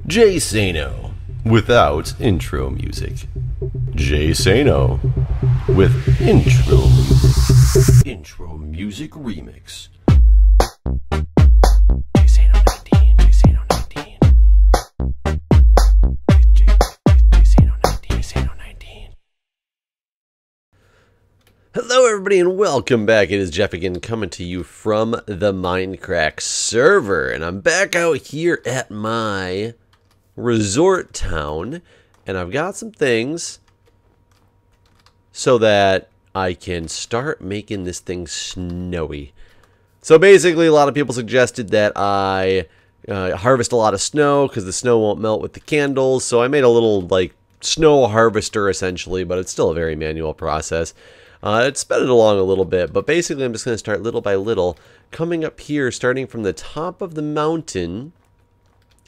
Jay Sano without intro music. Jay Sano with intro music. Intro music remix. Jay Sano 19, Jay Sano 19. Jay Sano 19, Jay Sano 19. Hello everybody and welcome back. It is Jeff again coming to you from the Mindcrack server. And I'm back out here at my resort town, and I've got some things so that I can start making this thing snowy. So basically, a lot of people suggested that I harvest a lot of snow because the snow won't melt with the candles. So I made a little like snow harvester essentially, but it's still a very manual process. It sped it along a little bit, but basically I'm just going to start little by little, coming up here, starting from the top of the mountain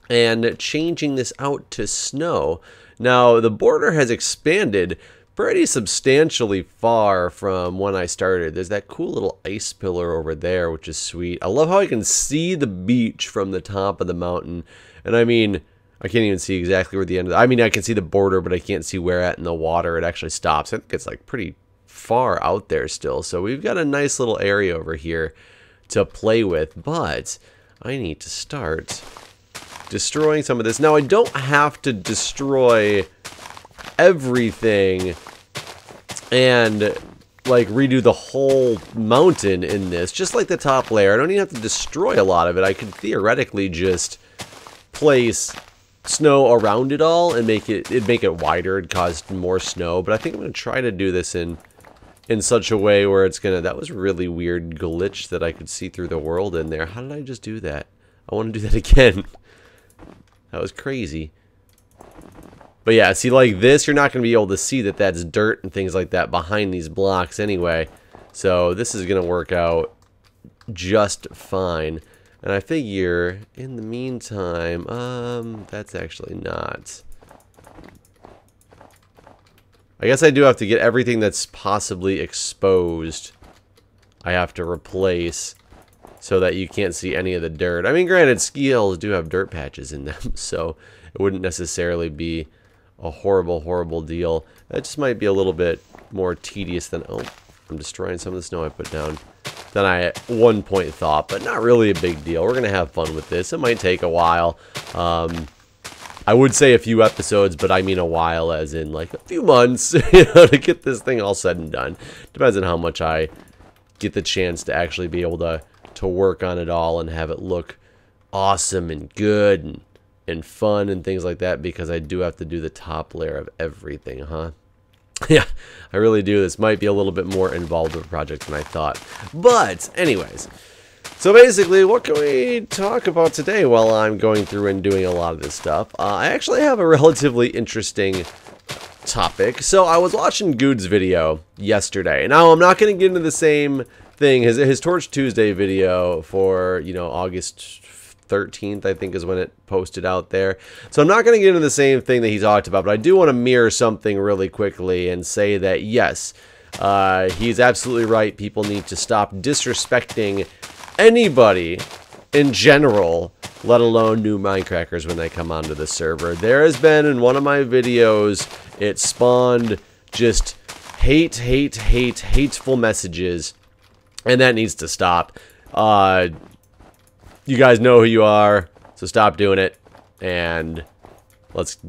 and changing this out to snow. Now, the border has expanded pretty substantially far from when I started. There's that cool little ice pillar over there, which is sweet. I love how I can see the beach from the top of the mountain. And I mean, I can't even see exactly where the end of the... I mean, I can see the border, but I can't see where at in the water it actually stops. I think it's like pretty far out there still. So we've got a nice little area over here to play with. But I need to start destroying some of this. Now, I don't have to destroy everything and like redo the whole mountain in this, just like the top layer. I don't even have to destroy a lot of it. I could theoretically just place snow around it all and make it wider and cause more snow, but I think I'm going to try to do this in such a way where it's gonna... That was a really weird glitch that I could see through the world in there. How did I just do that? I want to do that again. That was crazy. But yeah, see, like this, you're not going to be able to see that that's dirt and things like that behind these blocks anyway. So this is going to work out just fine. And I figure, in the meantime, that's actually not... I guess I do have to get everything that's possibly exposed. I have to replace so that you can't see any of the dirt. I mean, granted, ski hills do have dirt patches in them, so it wouldn't necessarily be a horrible, horrible deal. That just might be a little bit more tedious than... Oh, I'm destroying some of the snow I put down than I at one point thought, but not really a big deal. We're going to have fun with this. It might take a while. I would say a few episodes, but I mean a while as in like a few months, you know, to get this thing all said and done. Depends on how much I get the chance to actually be able to work on it all and have it look awesome and good and fun and things like that, because I do have to do the top layer of everything, huh? Yeah, I really do. This might be a little bit more involved of a project than I thought. But anyways, so basically, what can we talk about today while I'm going through and doing a lot of this stuff? I actually have a relatively interesting topic. So I was watching Guude's video yesterday. Now, I'm not going to get into the same thing. His Torch Tuesday video for, you know, August 13th, I think, is when it posted out there. So I'm not going to get into the same thing that he talked about, but I do want to mirror something really quickly and say that, yes, he's absolutely right. People need to stop disrespecting anybody in general, let alone new Minecrackers when they come onto the server. There has been, in one of my videos, it spawned just hateful messages, and that needs to stop. You guys know who you are, so stop doing it, and let's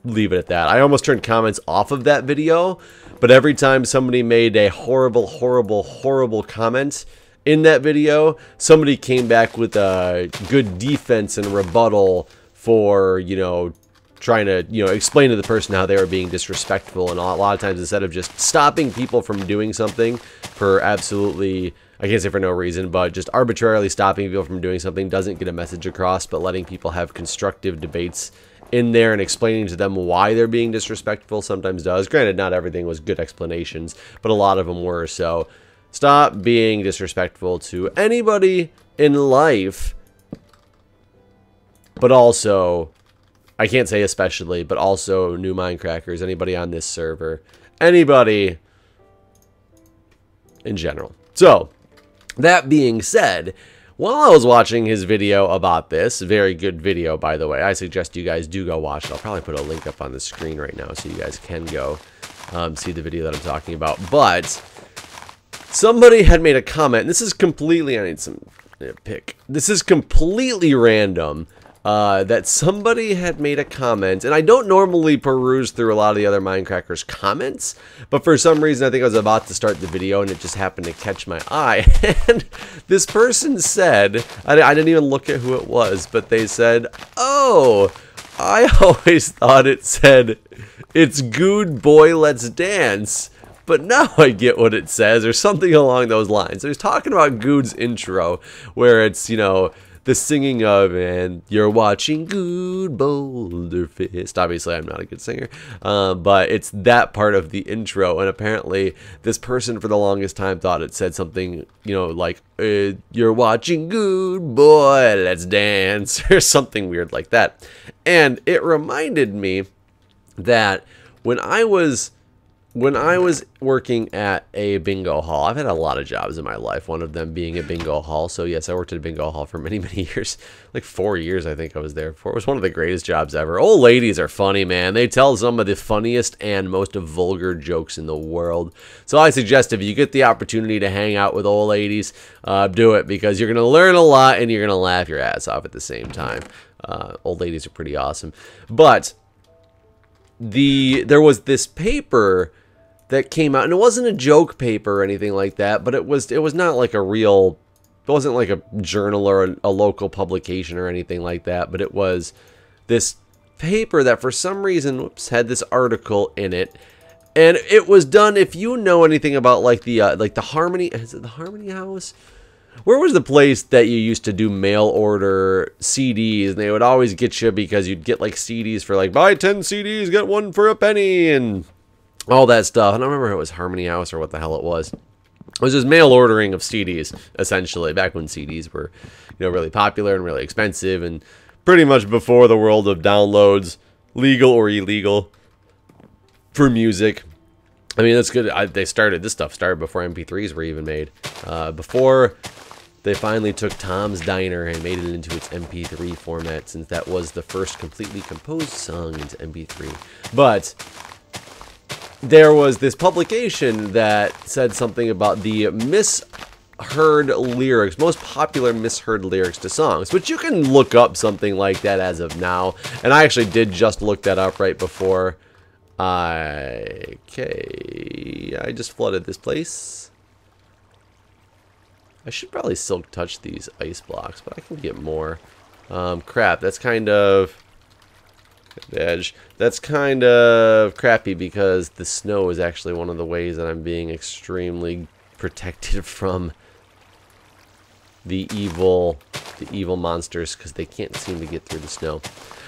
leave it at that. I almost turned comments off of that video, but every time somebody made a horrible comment in that video, somebody came back with a good defense and rebuttal for, you know, trying to, you know, explain to the person how they were being disrespectful. And a lot of times, instead of just stopping people from doing something for absolutely, I can't say for no reason, but just arbitrarily stopping people from doing something doesn't get a message across, but letting people have constructive debates in there and explaining to them why they're being disrespectful sometimes does. Granted, not everything was good explanations, but a lot of them were. So stop being disrespectful to anybody in life, but also, I can't say especially, but also new Minecrackers, anybody on this server, anybody in general. So, that being said, while I was watching his video about this, very good video, by the way, I suggest you guys do go watch it. I'll probably put a link up on the screen right now so you guys can go see the video that I'm talking about. But somebody had made a comment, and this is completely, I need some pick. This is completely random. That somebody had made a comment, and I don't normally peruse through a lot of the other Mindcrackers' comments, but for some reason I think I was about to start the video and it just happened to catch my eye, and this person said, I didn't even look at who it was, but they said, "Oh, I always thought it said, it's Guude boy, let's dance. But now I get what it says," or something along those lines. So he's talking about Guude's intro, where it's, you know, the singing of, and you're watching Guude Boulder Fist. Obviously, I'm not a good singer, but it's that part of the intro. And apparently, this person for the longest time thought it said something, you know, like, you're watching Guude boy, let's dance, or something weird like that. And it reminded me that when I was working at a bingo hall, I've had a lot of jobs in my life, one of them being a bingo hall. So yes, I worked at a bingo hall for many, many years, like 4 years I think I was there for. It was one of the greatest jobs ever. Old ladies are funny, man. They tell some of the funniest and most vulgar jokes in the world. So I suggest if you get the opportunity to hang out with old ladies, do it, because you're going to learn a lot and you're going to laugh your ass off at the same time. Old ladies are pretty awesome. But there was this paper that came out, and it wasn't a joke paper or anything like that, but it was not like a real, it wasn't like a journal or a local publication or anything like that, but it was this paper that for some reason, had this article in it, and it was done, if you know anything about like the Harmony, is it the Harmony House? Where was the place that you used to do mail order CDs, and they would always get you because you'd get like CDs for like, buy 10 CDs, get one for a penny, and all that stuff. I don't remember if it was Harmony House or what the hell it was. It was just mail ordering of CDs, essentially, back when CDs were, you know, really popular and really expensive, and pretty much before the world of downloads, legal or illegal, for music. I mean, that's good. This stuff started before MP3s were even made. Before they finally took Tom's Diner and made it into its MP3 format, since that was the first completely composed song into MP3. But there was this publication that said something about the misheard lyrics, most popular misheard lyrics to songs, which you can look up something like that as of now. And I actually did just look that up right before. Okay, I just flooded this place. I should probably silk touch these ice blocks, but I can get more. Crap, that's kind of... Edge. That's kind of crappy because the snow is actually one of the ways that I'm being extremely protected from the evil monsters, because they can't seem to get through the snow.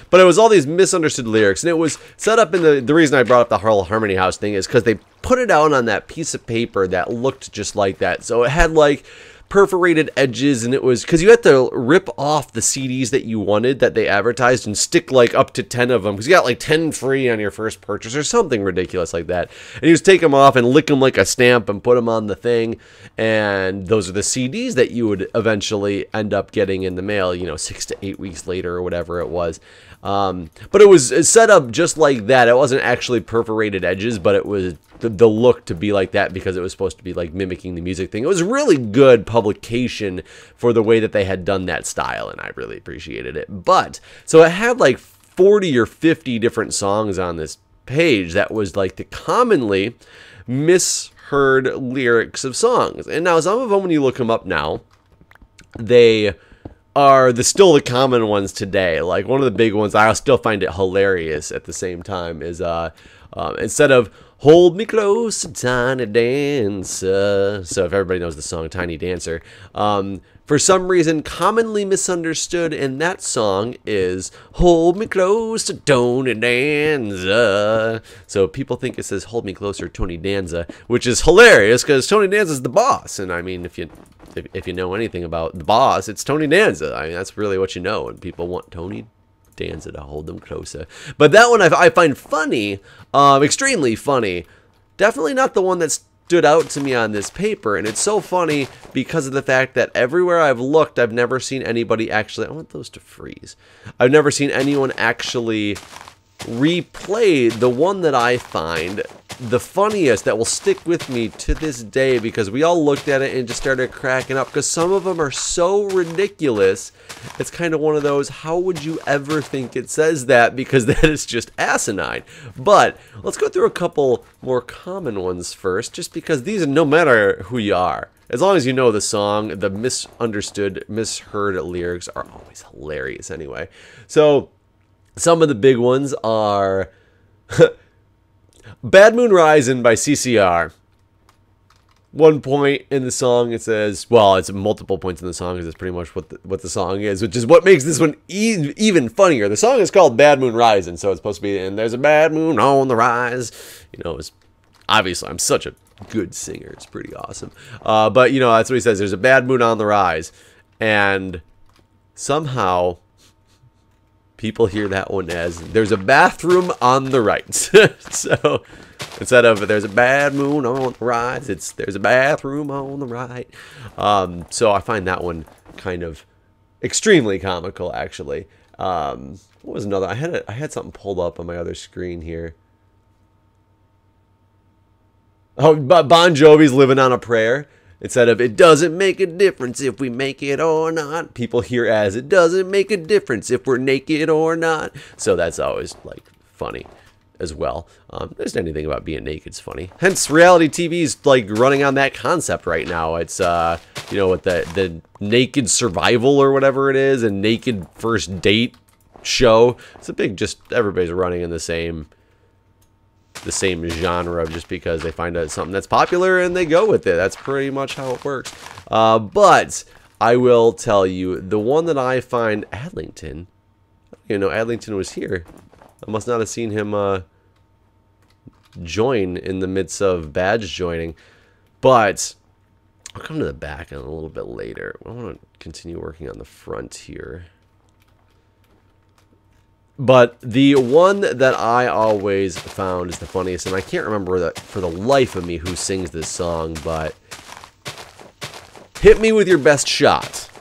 But it was all these misunderstood lyrics, and it was set up in the reason I brought up the Harmony House thing is because they put it out on that piece of paper that looked just like that. So it had like perforated edges, and it was because you had to rip off the CDs that you wanted that they advertised and stick like up to 10 of them, because you got like 10 free on your first purchase or something ridiculous like that. And you just take them off and lick them like a stamp and put them on the thing, and those are the CDs that you would eventually end up getting in the mail, you know, 6 to 8 weeks later or whatever it was. But it was set up just like that. It wasn't actually perforated edges, but it was the look to be like that because it was supposed to be like mimicking the music thing. It was really good publication for the way that they had done that style, and I really appreciated it. But so it had like 40 or 50 different songs on this page that was like the commonly misheard lyrics of songs. And now some of them, when you look them up now, they are still the common ones today. Like one of the big ones, I still find it hilarious at the same time, is instead of "Hold Me Close, Tiny Dancer," so if everybody knows the song Tiny Dancer, for some reason commonly misunderstood in that song is "Hold Me Closer, Tony Danza." So people think it says "Hold Me Closer, Tony Danza," which is hilarious because Tony Danza's the boss, and I mean, if you know anything about the boss, it's Tony Danza. I mean, that's really what you know, and people want Tony Danza to hold them closer. But that one I find funny, extremely funny. Definitely not the one that's stood out to me on this paper, and it's so funny because of the fact that everywhere I've looked, I've never seen anybody actually, I want those to freeze. I've never seen anyone actually replay the one that I find the funniest, that will stick with me to this day, because we all looked at it and just started cracking up, because some of them are so ridiculous. It's kind of one of those, how would you ever think it says that, because that is just asinine. But let's go through a couple more common ones first, just because these, no matter who you are, as long as you know the song, the misunderstood, misheard lyrics are always hilarious anyway. So some of the big ones are Bad Moon Risin' by CCR. One point in the song it says, well, it's multiple points in the song because it's pretty much what the song is, which is what makes this one even funnier. The song is called Bad Moon Risin', so it's supposed to be, and there's a bad moon on the rise. You know, it's obviously, I'm such a good singer. It's pretty awesome. But, you know, that's what he says. There's a bad moon on the rise. And somehow people hear that one as there's a bathroom on the right. So instead of there's a bad moon on the rise, it's there's a bathroom on the right. So I find that one kind of extremely comical, actually. What was another? I had something pulled up on my other screen here. Oh, Bon Jovi's Living on a Prayer. Instead of, it doesn't make a difference if we make it or not, people hear as, it doesn't make a difference if we're naked or not. So that's always, like, funny as well. There's anything about being naked's funny. Hence, reality TV's, like, running on that concept right now. It's, you know, with the naked survival or whatever it is, and naked first date show. It's a big, just, everybody's running in the same genre, just because they find out something that's popular and they go with it. That's pretty much how it works. But I will tell you, the one that I find, Adlington, you know, Adlington was here. I must not have seen him join in the midst of badge joining. But I'll come to the back a little bit later. I want to continue working on the front here. But the one that I always found is the funniest, and I can't remember for the life of me who sings this song, but hit me with your best shot.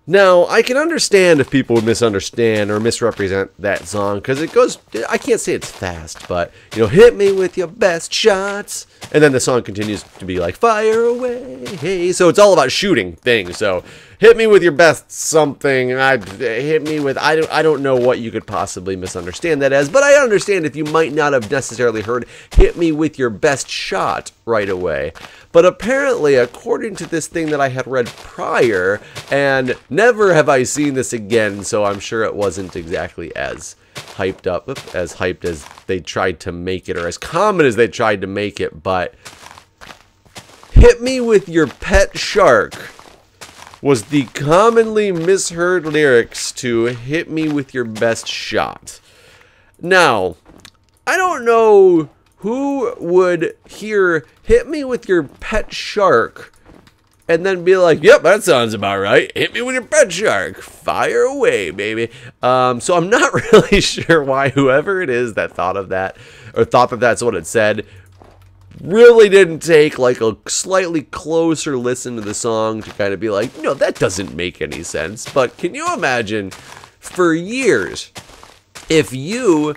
Now, I can understand if people would misunderstand or misrepresent that song, because it goes, I can't say it's fast, but, you know, hit me with your best shots. And then the song continues to be like, fire away. Hey. So it's all about shooting things. So hit me with your best something. Hit me with, I don't know what you could possibly misunderstand that as, but I understand if you might not have necessarily heard hit me with your best shot right away. But apparently, according to this thing that I had read prior, and never have I seen this again, so I'm sure it wasn't exactly as hyped up, as hyped as they tried to make it, or as common as they tried to make it, but hit me with your pet shark was the commonly misheard lyrics to hit me with your best shot. Now, I don't know who would hear hit me with your pet shark and then be like, yep, that sounds about right. Hit me with your pet shark. Fire away, baby. So I'm not really sure why whoever it is that thought of that, or thought that that's what it said, really didn't take like a slightly closer listen to the song to kind of be like, no, that doesn't make any sense. But can you imagine, for years, if you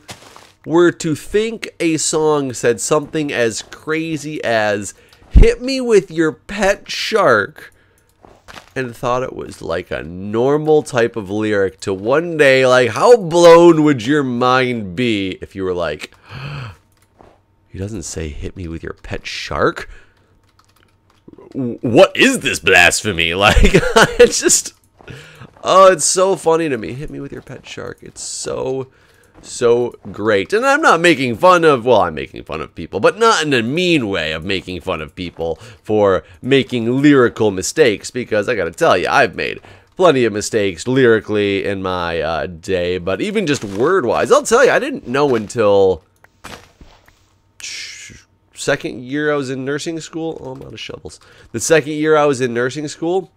were to think a song said something as crazy as hit me with your pet shark and thought it was like a normal type of lyric, to one day, like, how blown would your mind be if you were like, he doesn't say hit me with your pet shark? What is this blasphemy? Like, it's just, oh, it's so funny to me. Hit me with your pet shark. It's so great. And I'm not making fun of, well, I'm making fun of people, but not in a mean way of making fun of people for making lyrical mistakes, because I gotta tell you, I've made plenty of mistakes lyrically in my day, but even just word-wise, I'll tell you, I didn't know until second year I was in nursing school. Oh, I'm out of shovels. The second year I was in nursing school,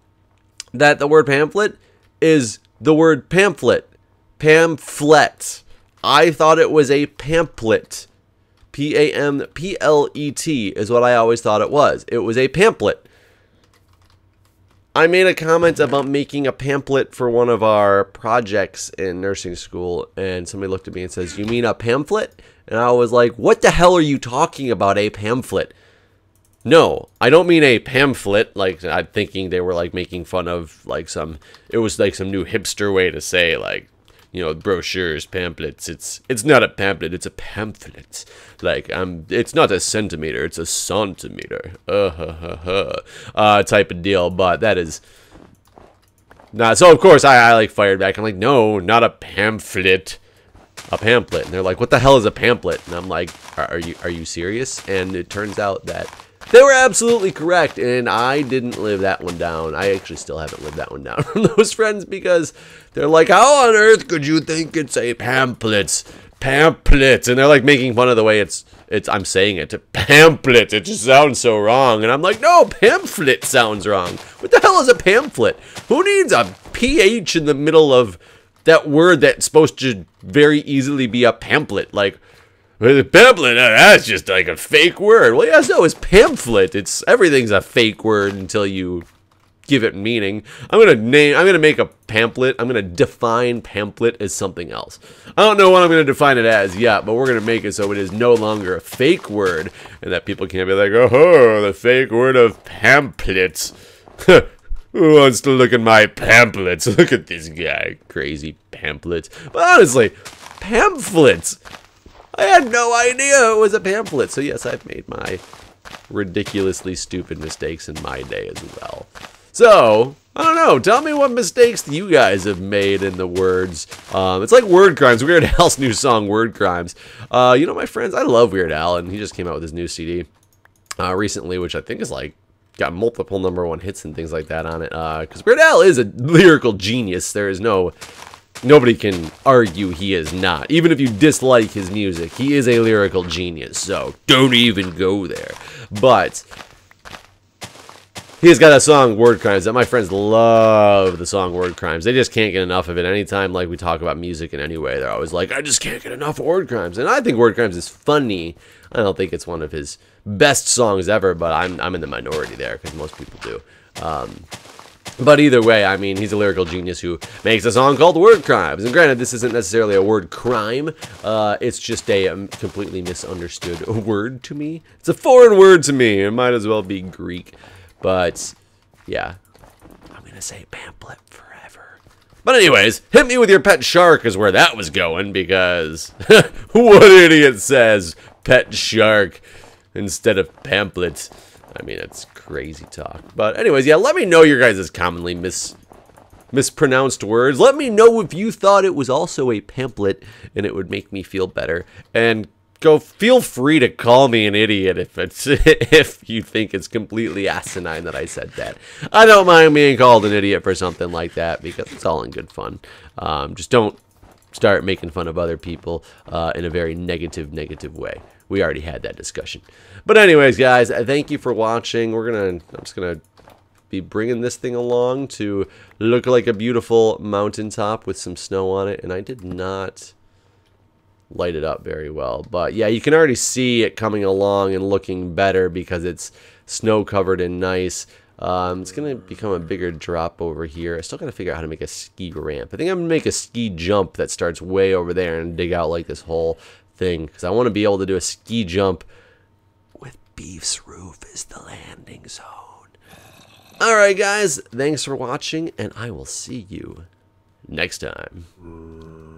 that the word pamphlet is the word pamphlet. Pamphlet. I thought it was a pamphlet. P-A-M-P-L-E-T is what I always thought it was. It was a pamphlet. I made a comment about making a pamphlet for one of our projects in nursing school, and somebody looked at me and says, "You mean a pamphlet?" And I was like, "What the hell are you talking about, a pamphlet?" No, I don't mean a pamphlet. Like, I'm thinking they were like making fun of like it was like some new hipster way to say like, you know, brochures, pamphlets. It's not a pamphlet, it's a pamphlet. Like, it's not a centimeter, it's a centimeter. Type of deal. But that is not. So of course I like fired back. I'm like, no, not a pamphlet, a pamphlet. And they're like, what the hell is a pamphlet? And I'm like, are you serious? And it turns out that they were absolutely correct, and I didn't live that one down. I actually still haven't lived that one down from those friends, because they're like, how on earth could you think it's a pamphlet? Pamphlet. And they're like making fun of the way I'm saying it. Pamphlet. It just sounds so wrong. And I'm like, no, pamphlet sounds wrong. What the hell is a pamphlet? Who needs a PH in the middle of that word that's supposed to very easily be a pamphlet? Like, the pamphlet, that's just like a fake word. Well, yes, no, it's pamphlet. Everything's a fake word until you give it meaning. I'm gonna make a pamphlet. I'm gonna define pamphlet as something else. I don't know what I'm gonna define it as yet, but we're gonna make it so it is no longer a fake word, and that people can't be like, oh, the fake word of pamphlets. Who wants to look at my pamphlets? Look at this guy, crazy pamphlets. But honestly, pamphlets. I had no idea it was a pamphlet. So yes, I've made my ridiculously stupid mistakes in my day as well. So, I don't know. Tell me what mistakes you guys have made in the words. It's like Word Crimes. Weird Al's new song, Word Crimes. You know, my friends, I love Weird Al, and he just came out with his new CD recently, which I think is like got multiple #1 hits and things like that on it. Because Weird Al is a lyrical genius. There is nobody can argue he is not. Even if you dislike his music, he is a lyrical genius, so don't even go there. But he's got a song, Word Crimes, that my friends love the song Word Crimes. They just can't get enough of it. Anytime like we talk about music in any way, they're always like, I just can't get enough of Word Crimes. And I think Word Crimes is funny. I don't think it's one of his best songs ever, but I'm in the minority there, because most people do. But either way, I mean, he's a lyrical genius who makes a song called Word Crimes. And granted, this isn't necessarily a word crime. It's just a completely misunderstood word to me. It's a foreign word to me. It might as well be Greek. But, yeah. I'm going to say pamphlet forever. But anyways, hit me with your pet shark is where that was going. Because what idiot says pet shark instead of pamphlet? I mean, it's crazy talk. But anyways, yeah, let me know your guys' commonly mispronounced words. Let me know if you thought it was also a pamphlet, and it would make me feel better. And feel free to call me an idiot if you think it's completely asinine that I said that. I don't mind being called an idiot for something like that, because it's all in good fun. Just don't start making fun of other people in a very negative way. We already had that discussion. But anyways, guys, thank you for watching. I'm just gonna be bringing this thing along to look like a beautiful mountaintop with some snow on it. And I did not light it up very well. But yeah, you can already see it coming along and looking better because it's snow covered and nice. It's going to become a bigger drop over here. I still got to figure out how to make a ski ramp. I think I'm going to make a ski jump that starts way over there and dig out like this whole thing, because I want to be able to do a ski jump with Beef's roof as the landing zone. Alright guys, thanks for watching, and I will see you next time.